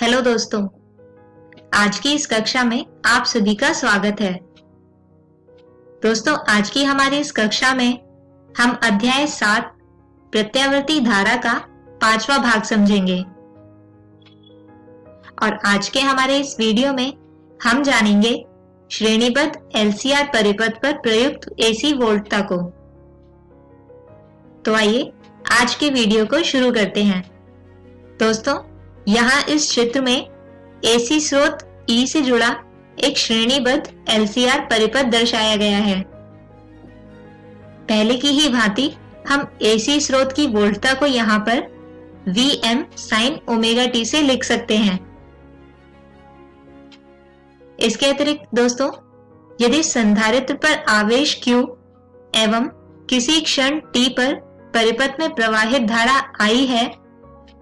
Hello दोस्तों, आज की इस कक्षा में आप सभी का स्वागत है। दोस्तों, आज की हमारी इस कक्षा में हम अध्याय 7 प्रत्यावर्ती धारा का 5वां भाग समझेंगे। और आज के हमारे इस वीडियो में हम जानेंगे श्रेणीबद्ध LCR परिपथ पर प्रयुक्त AC वोल्टता को। तो आइए आज के वीडियो को शुरू करते हैं। दोस्तों, यहाँ इस चित्र में AC स्रोत E से जुड़ा एक श्रेणीबद्ध LCR परिपथ दर्शाया गया है। पहले की ही भांति हम AC स्रोत की वोल्टता को यहाँ पर Vm sin ओमेगा t से लिख सकते हैं। इसके अतिरिक्त दोस्तों, यदि संधारित्र पर आवेश Q एवं किसी क्षण t पर परिपथ में प्रवाहित धारा I है,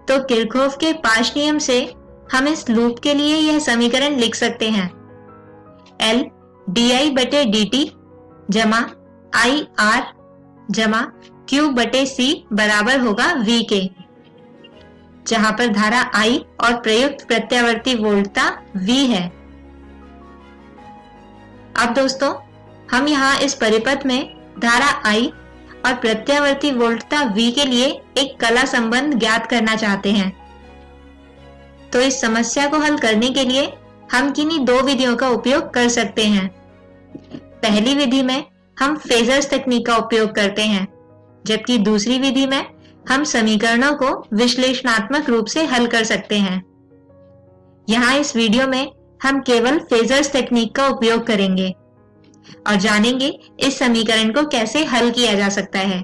तो किरचॉफ के पाश नियम से हम इस लूप के लिए यह समीकरण लिख सकते हैं। L di बटे dt जमा I R जमा Q बटे C बराबर होगा V के, जहां पर धारा I और प्रयुक्त प्रत्यावर्ती वोल्टता V है। अब दोस्तों, हम यहाँ इस परिपथ में धारा I और प्रत्यावर्ती वोल्टता V के लिए एक कला संबंध ज्ञात करना चाहते हैं। तो इस समस्या को हल करने के लिए हम किन्हीं दो विधियों का उपयोग कर सकते हैं। पहली विधि में हम फेजर्स तकनीक का उपयोग करते हैं, जबकि दूसरी विधि में हम समीकरणों को विश्लेषणात्मक रूप से हल कर सकते हैं। यहाँ इस वीडियो में हम केवल फेजर्स तकनीक का उपयोग करेंगे और जानेंगे इस समीकरण को कैसे हल किया जा सकता है।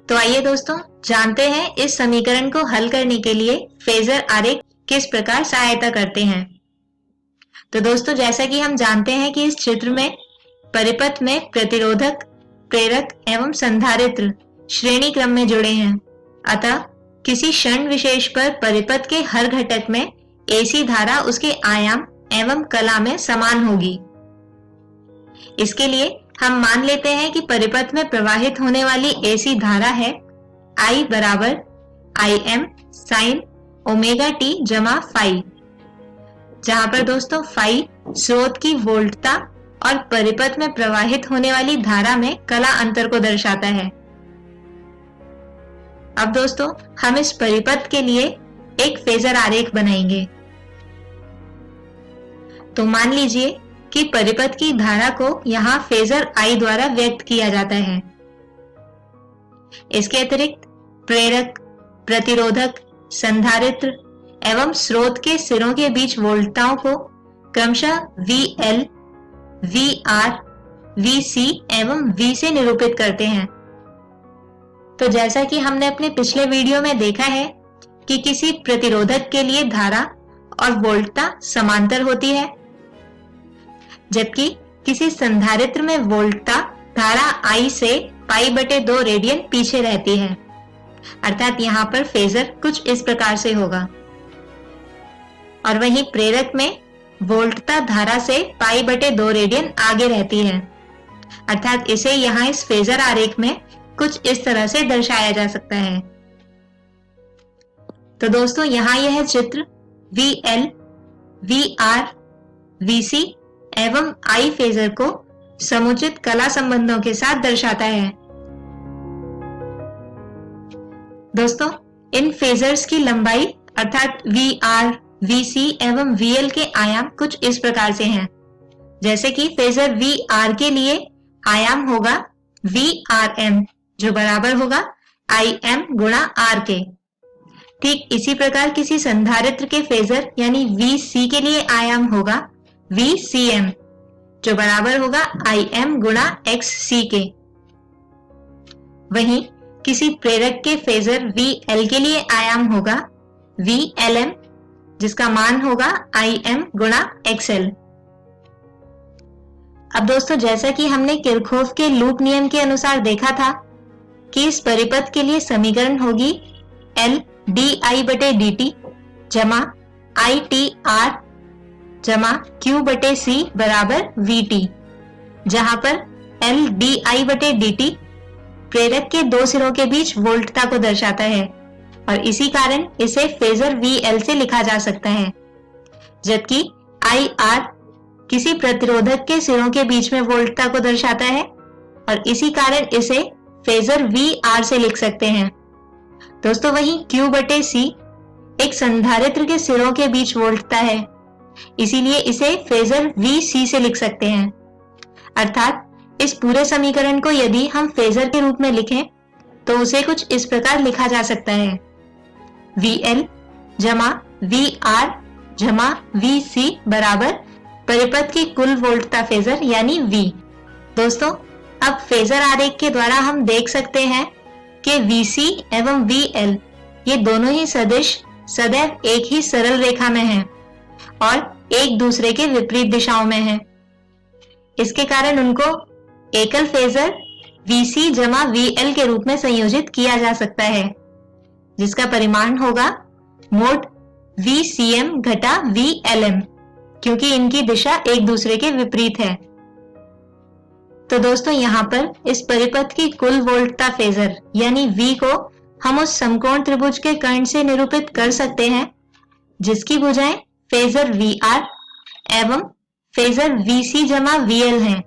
तो आइए दोस्तों, जानते हैं इस समीकरण को हल करने के लिए फेजर आरेख किस प्रकार सहायता करते हैं। तो दोस्तों, जैसा कि हम जानते हैं कि इस चित्र में परिपथ में प्रतिरोधक, प्रेरक एवं संधारित्र श्रेणी क्रम में जुड़े हैं। अतः किसी क्षण विशेष पर परिपथ के हर घटक में AC धारा उसके आयाम एवं कला में समान होगी। इसके लिए हम मान लेते हैं कि परिपथ में प्रवाहित होने वाली AC धारा है I बराबर Im sin ओमेगा t जमा phi, जहां पर दोस्तों phi स्रोत की वोल्टता और परिपथ में प्रवाहित होने वाली धारा में कला अंतर को दर्शाता है। अब दोस्तों, हम इस परिपथ के लिए एक फेजर आरेख बनाएंगे। तो मान लीजिए कि परिपथ की धारा को यहाँ फेजर I द्वारा व्यक्त किया जाता है। इसके अतिरिक्त प्रेरक, प्रतिरोधक, संधारित्र एवं स्रोत के सिरों के बीच वोल्टताओं को क्रमशः VL, VR, VC एवं V से निरूपित करते हैं। तो जैसा कि हमने अपने पिछले वीडियो में देखा है कि किसी प्रतिरोधक के लिए धारा और वोल्टता समांतर होती है, जबकि किसी संधारित्र में वोल्टता धारा I से π/2 रेडियन पीछे रहती है। अर्थात यहाँ पर फेजर कुछ इस प्रकार से होगा। और वहीं प्रेरक में वोल्टता धारा से π/2 रेडियन आगे रहती है। अर्थात इसे यहाँ इस फेजर आरेख में कुछ इस तरह से दर्शाया जा सकता है। तो दोस्तों, यहाँ यह चित्र VL, VR, VC एवं I फेजर को समुचित कला संबंधों के साथ दर्शाता है। दोस्तों, इन फेजर्स की लंबाई अर्थात VR, VC एवं VL के आयाम कुछ इस प्रकार से हैं। जैसे कि फेजर VR के लिए आयाम होगा VRM, जो बराबर होगा IM गुणा R के। ठीक इसी प्रकार किसी संधारित्र के फेजर यानी VC के लिए आयाम होगा VCM, जो बराबर होगा IM गुणा XC के। वहीं किसी प्रेरक के फेजर VL के लिए आयाम होगा VLM, जिसका मान होगा IM गुणा XL। अब दोस्तों, जैसा कि हमने किरचॉफ के लूप नियम के अनुसार देखा था कि इस परिपथ के लिए समीकरण होगी L di बटे dt जमा ITR जमा Q बटे C बराबर VT, जहां पर L di बटे dt प्रेरक के दो सिरों के बीच वोल्टता को दर्शाता है और इसी कारण इसे फेजर VL से लिखा जा सकता है, जबकि IR किसी प्रतिरोधक के सिरों के बीच में वोल्टता को दर्शाता है और इसी कारण इसे फेजर VR से लिख सकते हैं। दोस्तों वहीं Q/C एक संधारित्र के सिरों के बीच वोल्टता है, इसीलिए इसे फेजर VC से लिख सकते हैं। अर्थात इस पूरे समीकरण को यदि हम फेजर के रूप में लिखें तो उसे कुछ इस प्रकार लिखा जा सकता है, VL जमा VR जमा VC बराबर परिपथ की कुल वोल्टता फेजर यानी V। दोस्तों अब फेजर आरेख के द्वारा हम देख सकते हैं कि VC एवं VL ये दोनों ही सदिश सदैव एक ही सरल रेखा में हैं और एक दूसरे के विपरीत दिशाओं में हैं। इसके कारण उनको एकल फेजर VC जमा VL के रूप में संयोजित किया जा सकता है, जिसका परिमाण होगा मोड VCM घटा VLM, क्योंकि इनकी दिशा एक दूसरे के विपरीत है। तो दोस्तों यहाँ पर इस परिपथ की कुल वोल्टता फेजर यानी V को हम उस समकोण त्रिभुज के कर्ण से निरूपित कर सकते हैं जिसकी भुजाएं फेजर VR एवं फेजर VC जमा VL हैं।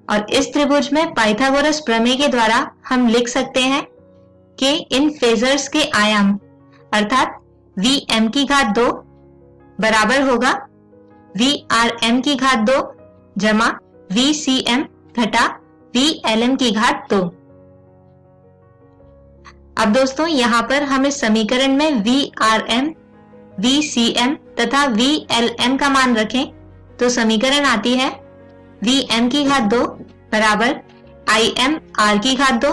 और इस त्रिभुज में पाइथागोरस प्रमेय के द्वारा हम लिख सकते हैं कि इन फेजर्स के आयाम अर्थात Vm की घात 2 बराबर होगा Vrm की घात 2 जमा VCM घटा VLM की घात 2। अब दोस्तों यहाँ पर हम इस समीकरण में Vrm, VCM तथा VLM का मान रखें तो समीकरण आती है Vm की घात 2 बराबर Im R की घात 2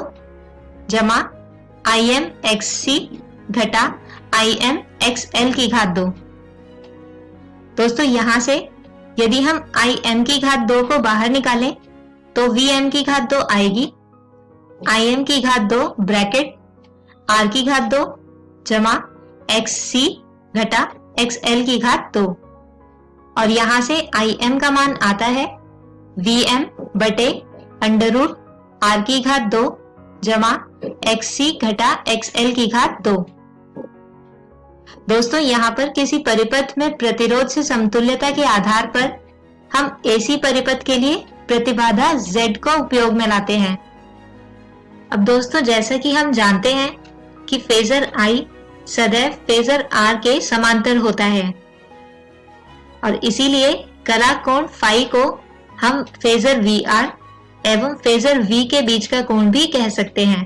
जमा Im XC घटा Im XL की घात 2। दोस्तों यहाँ से यदि हम Im की घात 2 को बाहर निकालें तो Vm की घात 2 आएगी, Im की घात 2 ब्रैकेट R की घात 2 जमा XC घटा XL की घात 2 और यहाँ से Im का मान आता है Vm बटे अंडर रूट R की घात 2 जमा XC घटा XL की घात 2। दोस्तों यहाँ पर किसी परिपथ में प्रतिरोध से समतुल्यता के आधार पर हम AC परिपथ के लिए प्रतिबाधा Z को उपयोग में लाते हैं। अब दोस्तों जैसा कि हम जानते हैं कि फेजर I सदैव फेजर R के समांतर होता है और इसीलिए कला कोण फाई को हम फेजर VR एवं फेजर V के बीच का कोण भी कह सकते हैं।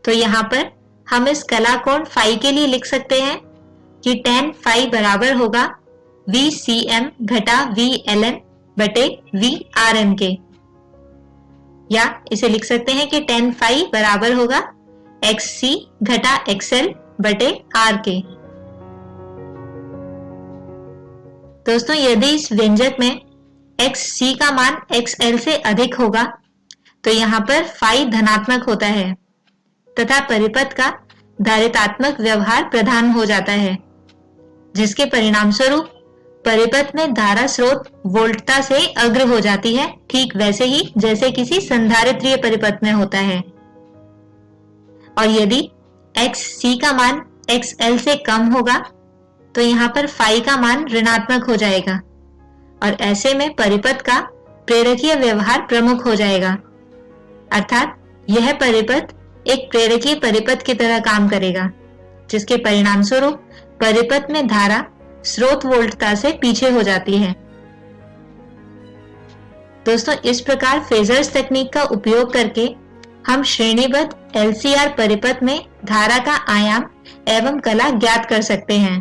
तो यहाँ पर हम इस कला कोण फाई के लिए लिख सकते हैं कि tan फाई बराबर होगा VCM घटा VLM बटे VRM के, या इसे लिख सकते हैं कि tan फाई बराबर होगा XC घटा XL बटे R के। दोस्तों यदि इस व्यंजक में XC का मान XL से अधिक होगा तो यहाँ पर फाई धनात्मक होता है तथा परिपथ का धारितात्मक व्यवहार प्रधान हो जाता है, जिसके परिणाम स्वरूप परिपथ में धारा स्रोत वोल्टता से अग्र हो जाती है, ठीक वैसे ही जैसे किसी संधारित्रीय परिपथ में होता है। और यदि XC का मान XL से कम होगा तो यहाँ पर फाई का मान ऋणात्मक हो जाएगा और ऐसे में परिपथ का प्रेरकीय व्यवहार प्रमुख हो जाएगा, अर्थात यह परिपथ एक प्रेरकीय परिपथ की तरह काम करेगा, जिसके परिणाम स्वरूप परिपथ में धारा स्रोत वोल्टता से पीछे हो जाती है। दोस्तों इस प्रकार फेजर्स तकनीक का उपयोग करके हम श्रेणीबद्ध LCR परिपथ में धारा का आयाम एवं कला ज्ञात कर सकते हैं।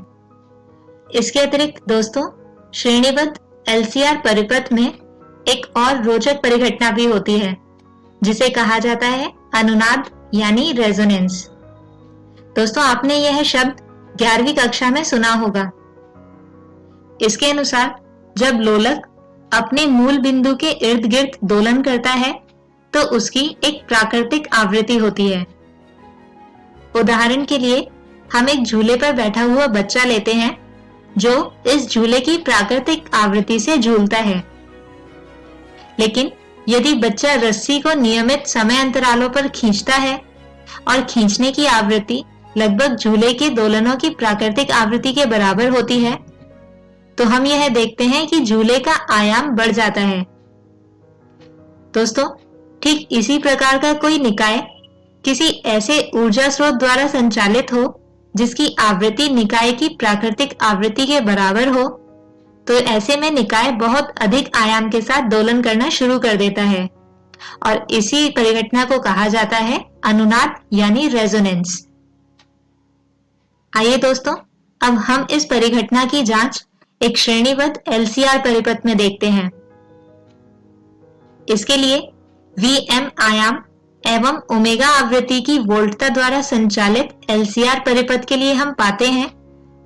इसके अतिरिक्त दोस्तों श्रेणीबद्ध LCR परिपथ में एक और रोचक परिघटना भी होती है जिसे कहा जाता है अनुनाद यानी रेजोनेंस। दोस्तों आपने यह शब्द 11वीं कक्षा में सुना होगा। इसके अनुसार जब लोलक अपने मूल बिंदु के इर्द गिर्द दोलन करता है तो उसकी एक प्राकृतिक आवृत्ति होती है। उदाहरण के लिए हम एक झूले पर बैठा हुआ बच्चा लेते हैं जो इस झूले की प्राकृतिक आवृत्ति से झूलता है, लेकिन यदि बच्चा रस्सी को नियमित समय अंतरालों पर खींचता है और खींचने की आवृत्ति लगभग झूले के दोलनों की प्राकृतिक आवृत्ति के बराबर होती है, तो हम यह देखते हैं कि झूले का आयाम बढ़ जाता है। दोस्तों, ठीक इसी प्रकार का कोई निकाय किसी ऐसे ऊर्जा स्रोत द्वारा संचालित हो जिसकी आवृत्ति निकाय की प्राकृतिक आवृत्ति के बराबर हो, तो ऐसे में निकाय बहुत अधिक आयाम के साथ दोलन करना शुरू कर देता है और इसी परिघटना को कहा जाता है अनुनाद यानी रेजोनेंस। आइए दोस्तों, अब हम इस परिघटना की जांच एक श्रेणीबद्ध LCR परिपथ में देखते हैं। इसके लिए Vm आयाम एवं ओमेगा आवृत्ति की वोल्टता द्वारा संचालित LCR परिपथ के लिए हम पाते हैं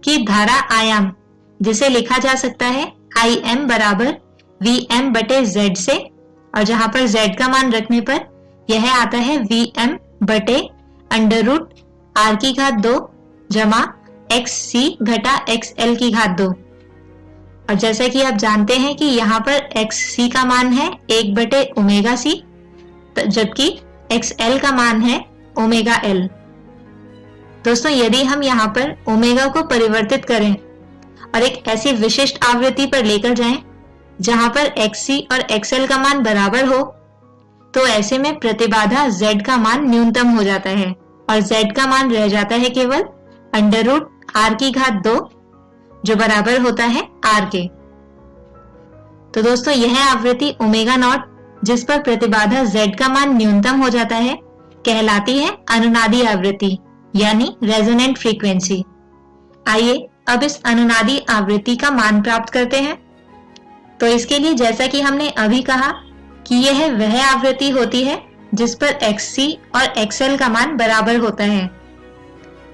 कि धारा आयाम, जिसे लिखा जा सकता है Im बराबर Vm बटे Z से, और जहां पर Z का मान रखने पर यह आता है Vm बटे √r² जमा xc घटा xl की घात 2। और जैसा कि आप जानते हैं कि यहाँ पर xc का मान है 1 बटे ओमेगा c, जबकि xl का मान है ओमेगा l। दोस्तों, यदि हम यहाँ पर ओमेगा को परिवर्तित करें और एक ऐसी विशिष्ट आवृत्ति पर लेकर जाएं जहां पर xc और xl का मान बराबर हो, तो ऐसे में प्रतिबाधा z का मान न्यूनतम हो जाता है और z का मान रह जाता है केवल √r², जो बराबर होता है r के। तो दोस्तों, यह आवृत्ति ओमेगा नॉट, जिस पर प्रतिबाधा z का मान न्यूनतम हो जाता है, कहलाती है अनुनादी आवृत्ति यानी रेजोनेंट फ्रीक्वेंसी। आइए अब इस अनुनादी आवृत्ति का मान प्राप्त करते हैं। तो इसके लिए जैसा कि हमने अभी कहा कि यह वह आवृत्ति होती है जिस पर xc और xl का मान बराबर होता है,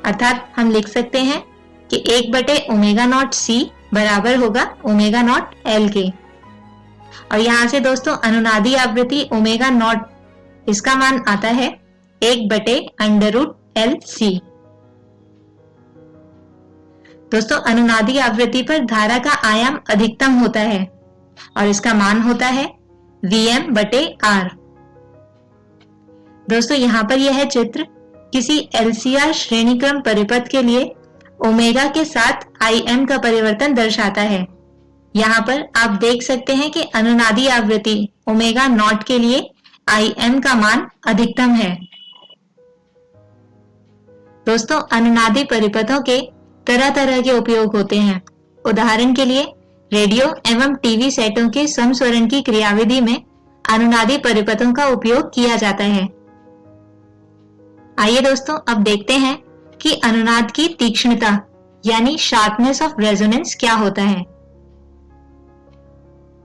अर्थात हम लिख सकते हैं कि 1 बटे ओमेगा नॉट c बराबर होगा ओमेगा नॉट l के। और यहां से दोस्तों अनुनादी आवृत्ति ओमेगा नॉट, इसका मान आता है 1 बटे √LC। दोस्तों, अनुनादी आवृत्ति पर धारा का आयाम अधिकतम होता है और इसका मान होता है Vm बटे R। दोस्तों, यहाँ पर यह चित्र किसी LCR श्रेणीक्रम परिपथ के लिए ओमेगा के साथ Im का परिवर्तन दर्शाता है। यहाँ पर आप देख सकते हैं कि अनुनादी आवृत्ति ओमेगा नॉट के लिए Im का मान अधिकतम है। दोस्तों, अनुनादी परिपथों के तरह तरह के उपयोग होते हैं। उदाहरण के लिए रेडियो एवं टीवी सेटों के समस्वरण की क्रियाविधि में अनुनादी परिपथों का उपयोग किया जाता है। आइए दोस्तों, अब देखते हैं कि अनुनाद की तीक्ष्णता यानी शार्पनेस ऑफ रेजोनेंस क्या होता है।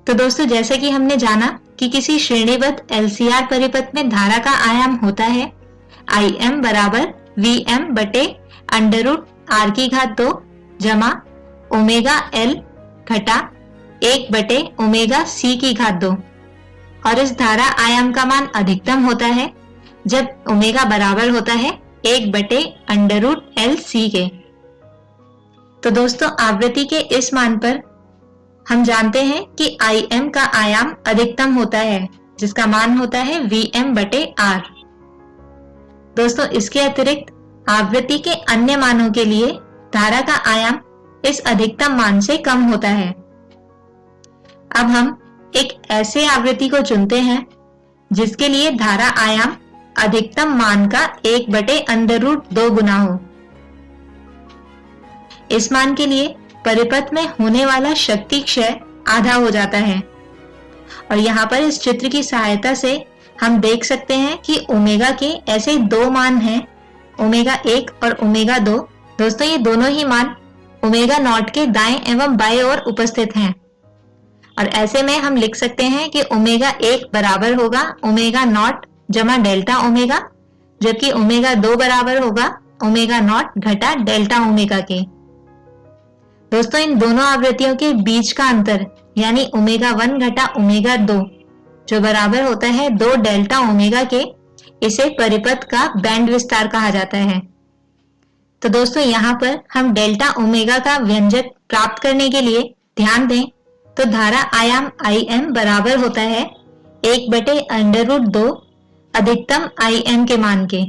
तो दोस्तों, जैसे कि हमने जाना कि किसी श्रेणीबद्ध LCR परिपथ में धारा का आयाम होता है Im बराबर Vm बटे √r² जमा ओमेगा l घटा 1 बटे ओमेगा c² 2, और इस धारा आयाम का मान अधिकतम होता है जब ओमेगा बराबर होता है 1 बटे √LC के। तो दोस्तों, आवृत्ति के इस मान पर हम जानते हैं कि Im का आयाम अधिकतम होता है जिसका मान होता है Vm बटे R। दोस्तों, इसके अतिरिक्त आवृत्ति के अन्य मानों के लिए धारा का आयाम इस अधिकतम मान से कम होता है। अब हम एक ऐसे आवृत्ति को चुनते हैं जिसके लिए धारा आयाम अधिकतम मान का 1 बटे √2 गुना हो। इस मान के लिए परिपथ में होने वाला शक्ति क्षय आधा हो जाता है। और यहाँ पर इस चित्र की सहायता से हम देख सकते हैं कि ओमेगा के ऐसे दो मान हैं, ओमेगा 1 और ओमेगा 2। दोस्तों, ये दोनों ही मान ओमेगा नॉट के दाएं एवं बाएं ओर उपस्थित हैं, और ऐसे में हम लिख सकते हैं कि ओमेगा 1 बराबर होगा ओमेगा नॉट जमा डेल्टा ओमेगा, जबकि ओमेगा 2 बराबर होगा ओमेगा नॉट घटा डेल्टा ओमेगा के। दोस्तों, इन दोनों आवृत्तियों के बीच का अंतर यानी ओमेगा 1 घटा ओमेगा 2, जो बराबर होता है 2 डेल्टा ओमेगा के, इसे परिपथ का बैंड विस्तार कहा जाता है। तो दोस्तों, यहाँ पर हम डेल्टा ओमेगा का व्यंजक प्राप्त करने के लिए ध्यान दें तो धारा आयाम Im बराबर होता है 1 बटे √2 अधिकतम Im के मान के।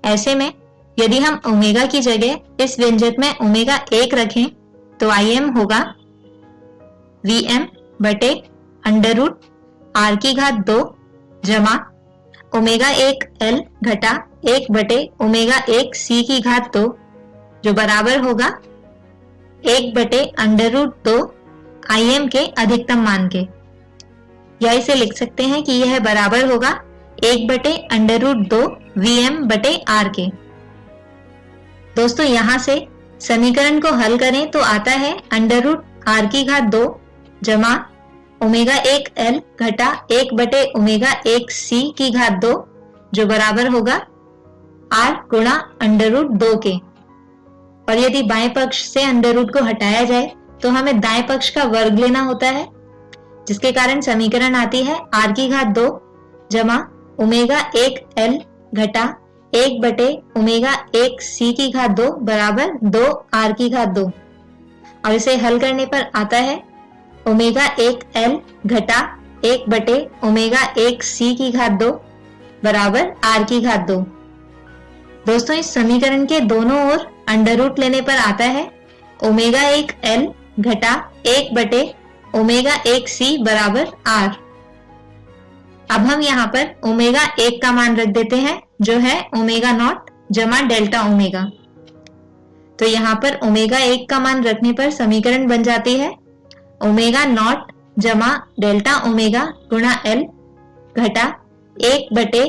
ऐसे में यदि हम ओमेगा की जगह इस व्यंजक में ओमेगा 1 रखें तो Im होगा Vm बटे अंडर रूट r की घात 2 जमा ओमेगा 1 L घटा 1 बटे ओमेगा 1 C की घात 2 जो बराबर होगा 1 बटे अंडर रूट 2 Im के अधिकतम मान के, या इसे लिख सकते हैं कि यह बराबर होगा 1 बटे अंडर रूट 2 Vm बटे R के। दोस्तों यहां से समीकरण को हल करें तो आता है अंडर रूट R की घात 2 जमा ओमेगा 1 L घटा 1 बटे ओमेगा 1 C की घात 2 जो बराबर होगा R गुणा अंडर रूट 2 के। और यदि बाएं पक्ष से अंडर रूट को हटाया जाए तो हमें दाएं पक्ष का वर्ग लेना होता है, जिसके कारण समीकरण आती है R की घात 2 जमा ओमेगा 1 L घटा 1 बटे ओमेगा 1 C की घात 2 बराबर 2 R की घात 2। और इसे हल करने पर आता है ओमेगा 1 L घटा 1 बटे ओमेगा 1 C की घात 2 बराबर R की घात 2। दोस्तों इस समीकरण के दोनों ओर अंडर रूट लेने पर आता है ओमेगा 1 L घटा 1 बटे ओमेगा 1 C बराबर R। अब हम यहाँ पर ओमेगा 1 का मान रख देते हैं जो है ओमेगा नॉट जमा डेल्टा ओमेगा। तो यहाँ पर ओमेगा 1 का मान रखने पर समीकरण बन जाती है ओमेगा नॉट जमा डेल्टा ओमेगा गुणा L घटा 1 बटे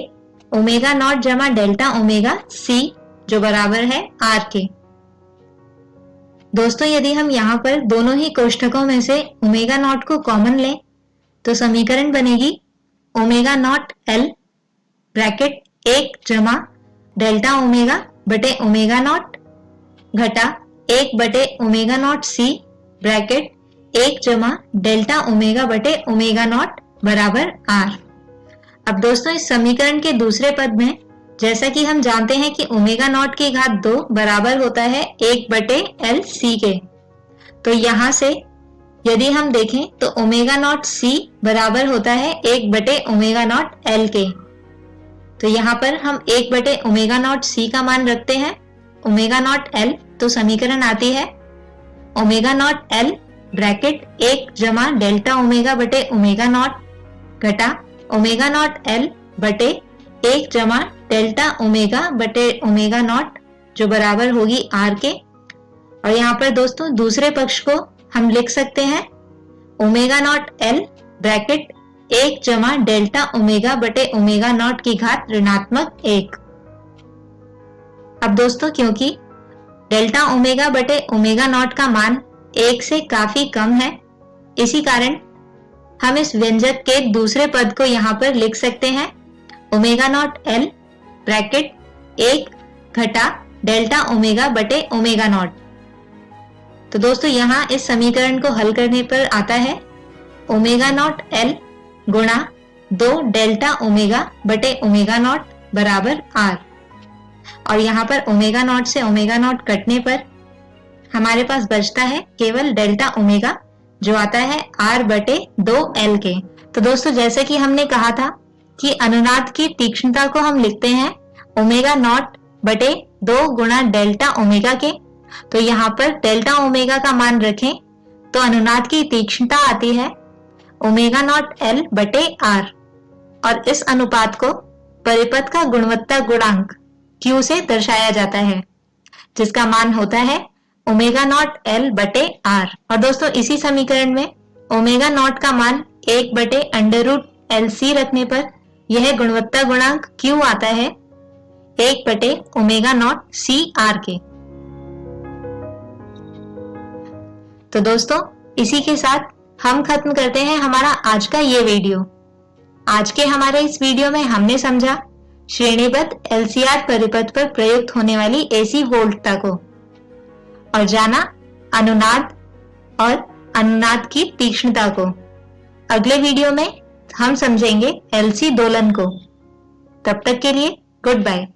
ओमेगा नॉट जमा डेल्टा ओमेगा C जो बराबर है R के। दोस्तों यदि हम यहाँ पर दोनों ही कोष्ठकों में से ओमेगा नॉट को कॉमन लें तो समीकरण बनेगी ओमेगा नॉट L ब्रैकेट 1 जमा डेल्टा ओमेगा बटे ओमेगा नॉट घटा 1 बटे ओमेगा नॉट C ब्रैकेट 1 जमा डेल्टा ओमेगा बटे ओमेगा नॉट बराबर R। अब दोस्तों इस समीकरण के दूसरे पद में जैसा कि हम जानते हैं कि ओमेगा नॉट की घात 2 बराबर होता है 1 बटे L C के, तो यहां से यदि हम देखें तो ओमेगा नॉट C बराबर होता है 1 बटे ओमेगा नॉट L के। तो यहाँ पर हम 1 बटे ओमेगा नॉट C का मान रखते हैं ओमेगा नॉट L, तो समीकरण आती है ओमेगा नॉट L ब्रैकेट 1 जमा डेल्टा ओमेगा बटे ओमेगा नॉट घटा ओमेगा नॉट L बटे 1 जमा डेल्टा ओमेगा बटे ओमेगा नॉट जो बराबर होगी R के। और यहाँ पर दोस्तों दूसरे पक्ष को हम लिख सकते हैं ओमेगा नॉट L ब्रैकेट 1 जमा डेल्टा ओमेगा बटे ओमेगा नॉट की घात ऋणात्मक 1। अब दोस्तों क्योंकि डेल्टा ओमेगा बटे ओमेगा नॉट का मान 1 से काफी कम है, इसी कारण हम इस व्यंजक के दूसरे पद को यहाँ पर लिख सकते हैं ओमेगा नॉट L ब्रैकेट 1 घटा डेल्टा ओमेगा बटे ओमेगा नॉट। तो दोस्तों यहाँ इस समीकरण को हल करने पर आता है ओमेगा नॉट L गुणा 2 डेल्टा ओमेगा बटे ओमेगा नॉट बराबर R। और यहाँ पर ओमेगा नॉट से ओमेगा नॉट कटने पर हमारे पास बचता है केवल डेल्टा ओमेगा जो आता है R बटे 2L के। तो दोस्तों जैसे कि हमने कहा था कि अनुनाद की तीक्ष्णता को हम लिखते हैं ओमेगा नॉट बटे 2 गुणा डेल्टा ओमेगा के, तो यहाँ पर डेल्टा ओमेगा का मान रखें तो अनुनाद की तीक्ष्णता आती है ओमेगा नॉट L बटे R। और इस अनुपात को परिपथ का गुणवत्ता गुणांक Q से दर्शाया जाता है जिसका मान होता है ओमेगा नॉट L बटे R। और दोस्तों इसी समीकरण में ओमेगा नॉट का मान 1 बटे अंडर रूट LC रखने पर यह गुणवत्ता गुणांक Q आता है 1 बटे ओमेगा नॉट CR के। तो दोस्तों इसी के साथ हम खत्म करते हैं हमारा आज का ये वीडियो। आज के हमारे इस वीडियो में हमने समझा श्रेणीबद्ध LCR परिपथ पर प्रयुक्त होने वाली AC वोल्टता को और जाना अनुनाद और अनुनाद की तीक्ष्णता को। अगले वीडियो में हम समझेंगे LC दोलन को। तब तक के लिए गुड बाय।